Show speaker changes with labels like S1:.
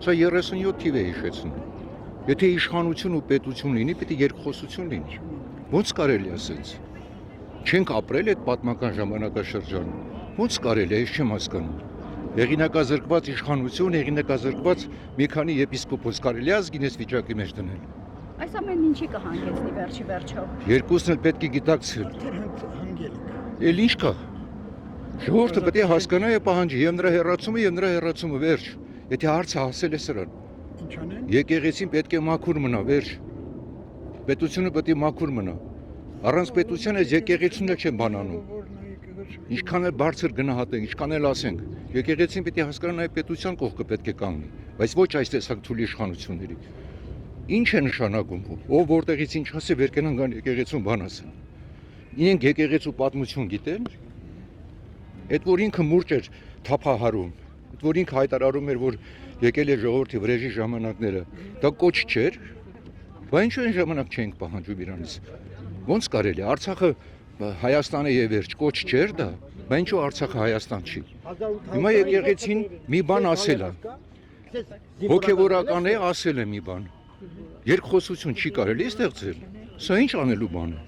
S1: Սա 37 թիվ է հիշեցնում։ Եթե իշխանություն ու պետություն լինի, պետք է երկխոսություն լինի։ Ոնց կարելի է ասենց։ Չենք ապրել այդ պատմական ժամանակաշրջանում։ Ոնց կարելի է, ես չեմ հասկանում։ Հեղինակազրկված իշխանություն, հեղինակազրկված մի քանի եպիսկոպոս կարելի է ազգին այս վիճակի մեջ դնել։
S2: Այս ամենն ինչի կհանգեցնի վերջի վերջով։
S1: Երկուսն էլ պետք է գիտակցել։
S3: Հանգելիք։
S1: Էլ ինչ կա։ Ժողովուրդը պետք է հասկանա եւ պահանջի եւ նրա հեռացումը վերջ։ Եթե հարցը հասել է սրան։
S3: Ինչ անեն։
S1: Եկեղեցին պետք է մաքուր մնա, վերջ։ Պետությունը պետք է մաքուր մնա։ Առանց պետության այս եկեղեցին էլ չեն բանանում։ Ինչքան էլ բարձր գնահատենք, ինչքան էլ ասենք, եկեղեցին պետք է հասկանա նաև պետության կողքը պետք է կանգնի, բայց ոչ այս տեսակ թույլ իշխանությունների։ Ինչ է նշանակում, ով որտեղից ինչ ասի, վեր կենան գան եկեղեցուն բան ասեն։ Իրենք եկեղեցու պատմություն գիտեն, այդ որ ինքը մուրճ էր թափահարում, այդ որ ինքը հայտարարում էր, որ եկել է ժողովրդի վրեժի ժամանակները, դա կոչ չէր, բայց ինչու այն ժամանակ չենք պահանջում իրանից։ Ոնց կարելի է Արցախը Հայաստանը եւ վերջ կոչ չէր դա, բայց ինչու Արցախը Հայաստան չի։ Հիմա եկեղեցին մի բան ասել է։ Հոգևորական է ասել է մի բան։ Երկխոսություն չի կարելի ստեղծել։ Սա ինչ անելու բան է։